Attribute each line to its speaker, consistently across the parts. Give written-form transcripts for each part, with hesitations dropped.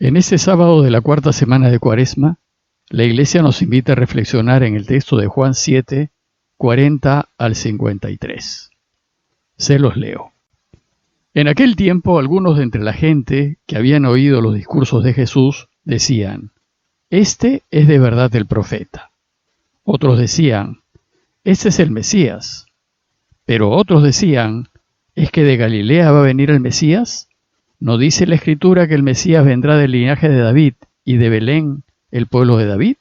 Speaker 1: En este sábado de la cuarta semana de Cuaresma, la Iglesia nos invita a reflexionar en el texto de Juan 7, 40 al 53. Se los leo. En aquel tiempo, algunos de entre la gente que habían oído los discursos de Jesús decían: «Este es de verdad el profeta». Otros decían: «Este es el Mesías». Pero otros decían: ¿es que de Galilea va a venir el Mesías? ¿No dice la Escritura que el Mesías vendrá del linaje de David y de Belén, el pueblo de David?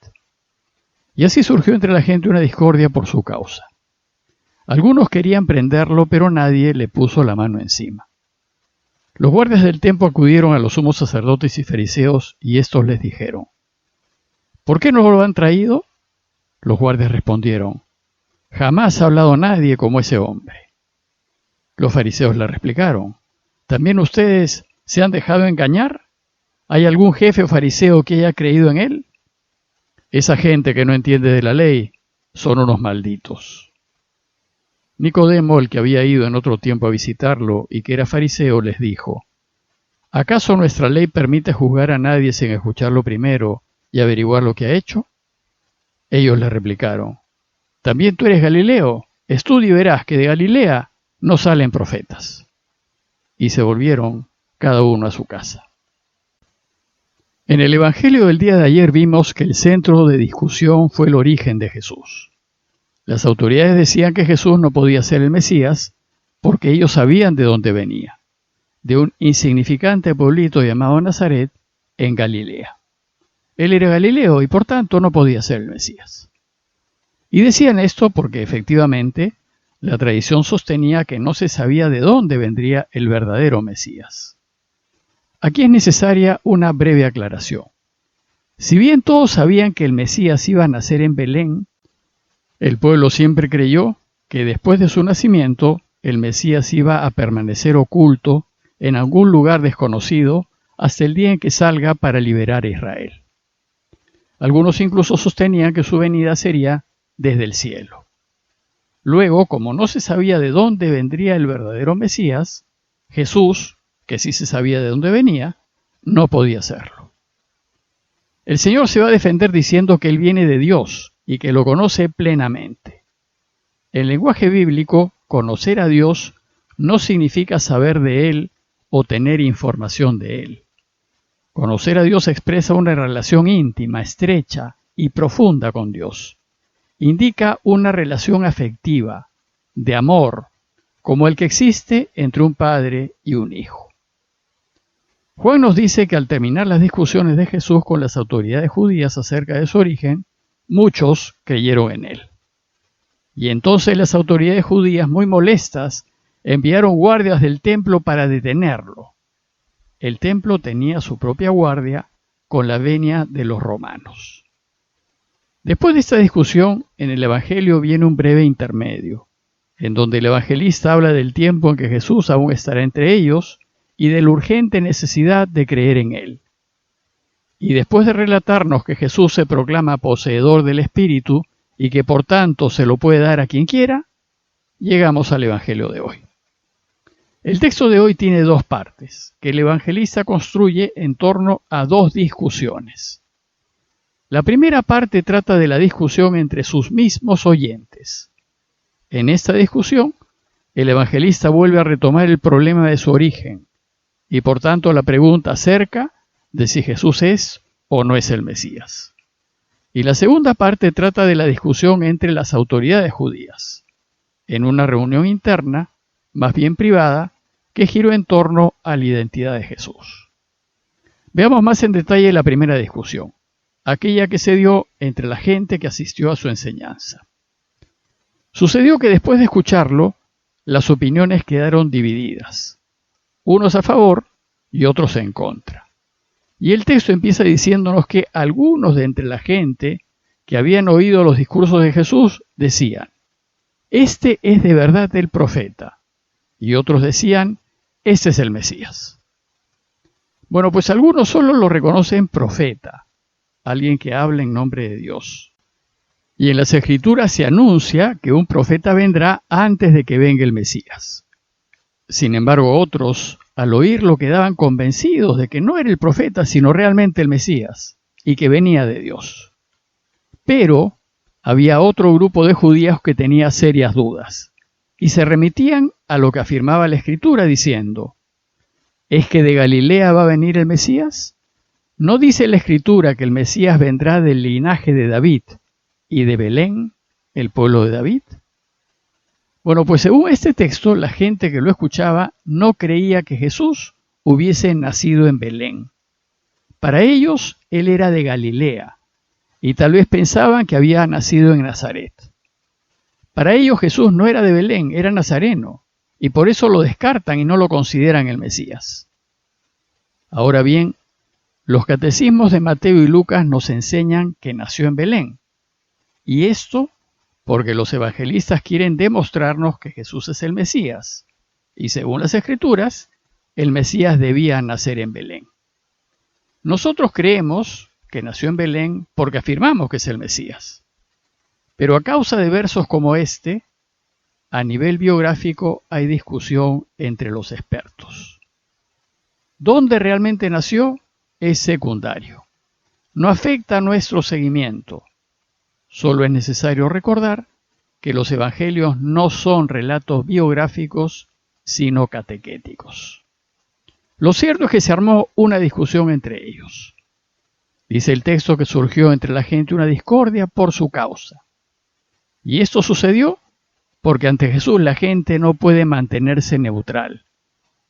Speaker 1: Y así surgió entre la gente una discordia por su causa. Algunos querían prenderlo, pero nadie le puso la mano encima. Los guardias del templo acudieron a los sumos sacerdotes y fariseos, y estos les dijeron: ¿por qué no lo han traído? Los guardias respondieron: jamás ha hablado nadie como ese hombre. Los fariseos le replicaron: ¿también ustedes se han dejado engañar? ¿Hay algún jefe o fariseo que haya creído en él? Esa gente que no entiende de la ley son unos malditos. Nicodemo, el que había ido en otro tiempo a visitarlo y que era fariseo, les dijo: ¿acaso nuestra ley permite juzgar a nadie sin escucharlo primero y averiguar lo que ha hecho? Ellos le replicaron: ¿también tú eres Galileo? Estudia y verás que de Galilea no salen profetas. Y se volvieron cada uno a su casa. En el Evangelio del día de ayer vimos que el centro de discusión fue el origen de Jesús. Las autoridades decían que Jesús no podía ser el Mesías porque ellos sabían de dónde venía, de un insignificante pueblito llamado Nazaret en Galilea. Él era Galileo y por tanto no podía ser el Mesías. Y decían esto porque efectivamente la tradición sostenía que no se sabía de dónde vendría el verdadero Mesías. Aquí es necesaria una breve aclaración. Si bien todos sabían que el Mesías iba a nacer en Belén, el pueblo siempre creyó que después de su nacimiento el Mesías iba a permanecer oculto en algún lugar desconocido hasta el día en que salga para liberar a Israel. Algunos incluso sostenían que su venida sería desde el cielo. Luego, como no se sabía de dónde vendría el verdadero Mesías, Jesús, que sí se sabía de dónde venía, no podía serlo. El Señor se va a defender diciendo que Él viene de Dios y que lo conoce plenamente. En lenguaje bíblico, conocer a Dios no significa saber de Él o tener información de Él. Conocer a Dios expresa una relación íntima, estrecha y profunda con Dios. Indica una relación afectiva, de amor, como el que existe entre un padre y un hijo. Juan nos dice que al terminar las discusiones de Jesús con las autoridades judías acerca de su origen, muchos creyeron en él. Y entonces las autoridades judías, muy molestas, enviaron guardias del templo para detenerlo. El templo tenía su propia guardia con la venia de los romanos. Después de esta discusión, en el Evangelio viene un breve intermedio, en donde el evangelista habla del tiempo en que Jesús aún estará entre ellos y de la urgente necesidad de creer en él. Y después de relatarnos que Jesús se proclama poseedor del Espíritu y que por tanto se lo puede dar a quien quiera, llegamos al Evangelio de hoy. El texto de hoy tiene dos partes, que el evangelista construye en torno a dos discusiones. La primera parte trata de la discusión entre sus mismos oyentes. En esta discusión, el evangelista vuelve a retomar el problema de su origen y por tanto la pregunta acerca de si Jesús es o no es el Mesías. Y la segunda parte trata de la discusión entre las autoridades judías, en una reunión interna, más bien privada, que giró en torno a la identidad de Jesús. Veamos más en detalle la primera discusión, aquella que se dio entre la gente que asistió a su enseñanza. Sucedió que después de escucharlo, las opiniones quedaron divididas, unos a favor y otros en contra. Y el texto empieza diciéndonos que algunos de entre la gente que habían oído los discursos de Jesús decían: «Este es de verdad el profeta», y otros decían: «Este es el Mesías». Bueno, pues algunos solo lo reconocen profeta, alguien que habla en nombre de Dios. Y en las Escrituras se anuncia que un profeta vendrá antes de que venga el Mesías. Sin embargo, otros, al oírlo quedaban convencidos de que no era el profeta, sino realmente el Mesías, y que venía de Dios. Pero había otro grupo de judíos que tenía serias dudas, y se remitían a lo que afirmaba la Escritura diciendo: ¿es que de Galilea va a venir el Mesías? ¿No dice la Escritura que el Mesías vendrá del linaje de David y de Belén, el pueblo de David? Bueno, pues según este texto, la gente que lo escuchaba no creía que Jesús hubiese nacido en Belén. Para ellos, él era de Galilea, y tal vez pensaban que había nacido en Nazaret. Para ellos Jesús no era de Belén, era nazareno, y por eso lo descartan y no lo consideran el Mesías. Ahora bien, los catecismos de Mateo y Lucas nos enseñan que nació en Belén, y esto porque los evangelistas quieren demostrarnos que Jesús es el Mesías, y según las Escrituras, el Mesías debía nacer en Belén. Nosotros creemos que nació en Belén porque afirmamos que es el Mesías. Pero a causa de versos como este, a nivel biográfico hay discusión entre los expertos. ¿Dónde realmente nació? Es secundario. No afecta a nuestro seguimiento. Solo es necesario recordar que los evangelios no son relatos biográficos, sino catequéticos. Lo cierto es que se armó una discusión entre ellos. Dice el texto que surgió entre la gente una discordia por su causa. Y esto sucedió porque ante Jesús la gente no puede mantenerse neutral.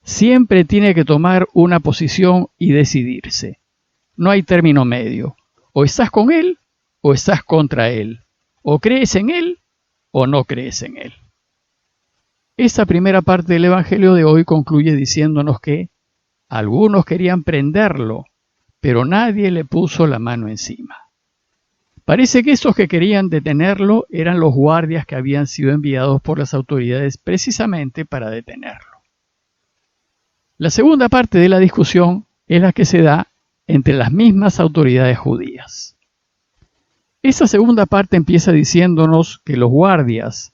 Speaker 1: Siempre tiene que tomar una posición y decidirse. No hay término medio. O estás con él o estás contra él. O crees en él o no crees en él. Esta primera parte del Evangelio de hoy concluye diciéndonos que algunos querían prenderlo, pero nadie le puso la mano encima. Parece que estos que querían detenerlo eran los guardias que habían sido enviados por las autoridades precisamente para detenerlo. La segunda parte de la discusión es la que se da entre las mismas autoridades judías. Esa segunda parte empieza diciéndonos que los guardias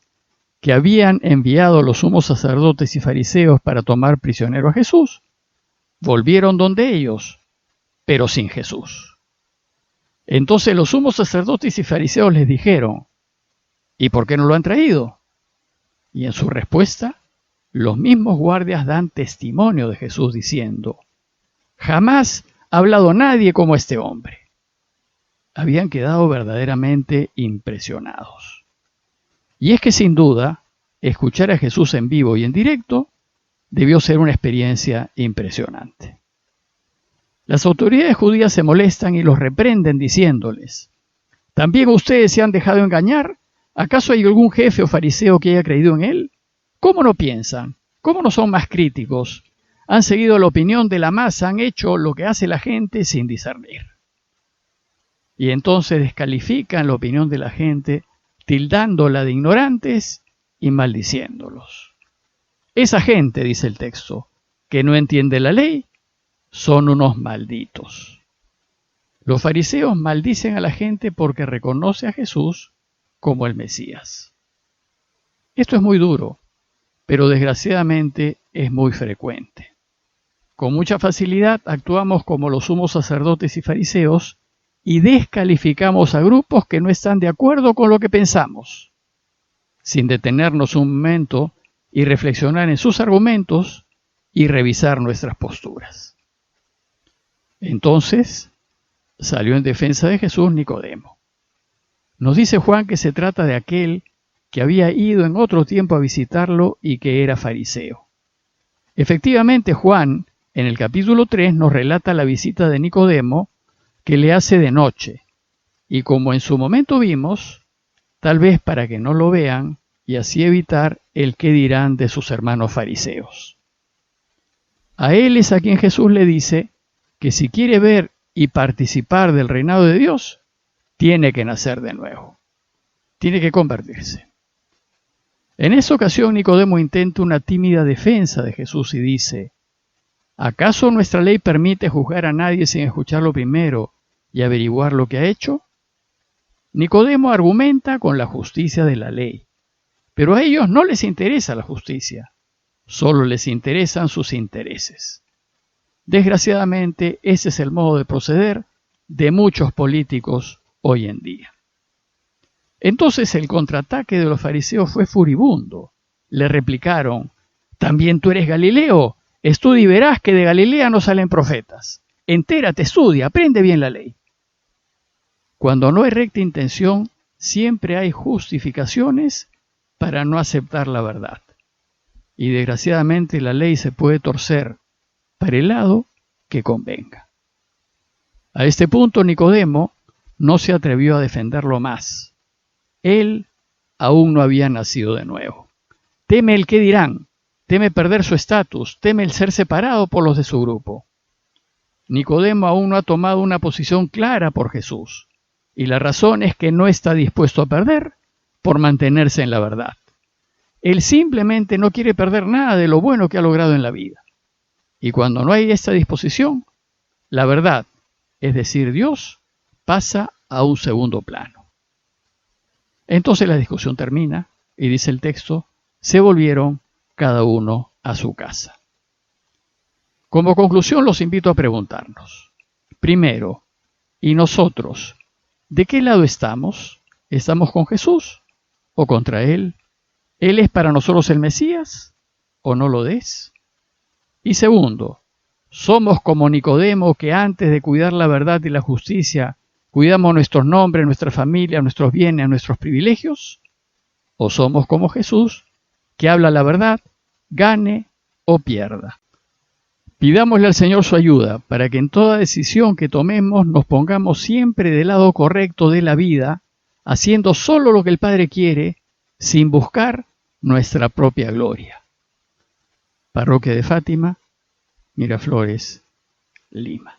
Speaker 1: que habían enviado los sumos sacerdotes y fariseos para tomar prisionero a Jesús, volvieron donde ellos, pero sin Jesús. Entonces los sumos sacerdotes y fariseos les dijeron: ¿y por qué no lo han traído? Y en su respuesta, los mismos guardias dan testimonio de Jesús diciendo: jamás ha hablado nadie como este hombre. Habían quedado verdaderamente impresionados. Y es que sin duda, escuchar a Jesús en vivo y en directo debió ser una experiencia impresionante. Las autoridades judías se molestan y los reprenden diciéndoles: ¿también ustedes se han dejado engañar? ¿Acaso hay algún jefe o fariseo que haya creído en él? ¿Cómo no piensan? ¿Cómo no son más críticos? Han seguido la opinión de la masa, han hecho lo que hace la gente sin discernir. Y entonces descalifican la opinión de la gente, tildándola de ignorantes y maldiciéndolos. Esa gente, dice el texto, que no entiende la ley, son unos malditos. Los fariseos maldicen a la gente porque reconoce a Jesús como el Mesías. Esto es muy duro, pero desgraciadamente es muy frecuente. Con mucha facilidad actuamos como los sumos sacerdotes y fariseos y descalificamos a grupos que no están de acuerdo con lo que pensamos, sin detenernos un momento y reflexionar en sus argumentos y revisar nuestras posturas. Entonces, salió en defensa de Jesús Nicodemo. Nos dice Juan que se trata de aquel que había ido en otro tiempo a visitarlo y que era fariseo. Efectivamente, Juan, en el capítulo 3, nos relata la visita de Nicodemo que le hace de noche, y como en su momento vimos, tal vez para que no lo vean y así evitar el qué dirán de sus hermanos fariseos. A él es a quien Jesús le dice que si quiere ver y participar del reinado de Dios, tiene que nacer de nuevo, tiene que convertirse. En esa ocasión Nicodemo intenta una tímida defensa de Jesús y dice: ¿acaso nuestra ley permite juzgar a nadie sin escucharlo primero y averiguar lo que ha hecho? Nicodemo argumenta con la justicia de la ley, pero a ellos no les interesa la justicia, Solo les interesan sus intereses. Desgraciadamente, ese es el modo de proceder de muchos políticos hoy en día. Entonces el contraataque de los fariseos fue furibundo. Le replicaron: ¿también tú eres Galileo? Estudia y verás que de Galilea no salen profetas. Entérate, estudia, aprende bien la ley. Cuando no hay recta intención, siempre hay justificaciones para no aceptar la verdad. Y desgraciadamente la ley se puede torcer para el lado que convenga. A este punto Nicodemo no se atrevió a defenderlo más. Él aún no había nacido de nuevo. Teme el qué dirán, teme perder su estatus, teme el ser separado por los de su grupo. Nicodemo aún no ha tomado una posición clara por Jesús, y la razón es que no está dispuesto a perder por mantenerse en la verdad. Él simplemente no quiere perder nada de lo bueno que ha logrado en la vida. Y cuando no hay esta disposición, la verdad, es decir, Dios, pasa a un segundo plano. Entonces la discusión termina y dice el texto: se volvieron cada uno a su casa. Como conclusión los invito a preguntarnos. Primero, ¿y nosotros? ¿De qué lado estamos? ¿Estamos con Jesús o contra Él? ¿Él es para nosotros el Mesías o no lo es? Y segundo, ¿somos como Nicodemo, que antes de cuidar la verdad y la justicia, cuidamos nuestros nombres, nuestra familia, nuestros bienes, nuestros privilegios? ¿O somos como Jesús, que habla la verdad, gane o pierda? Pidámosle al Señor su ayuda para que en toda decisión que tomemos nos pongamos siempre del lado correcto de la vida, haciendo solo lo que el Padre quiere, sin buscar nuestra propia gloria. Parroquia de Fátima, Miraflores, Lima.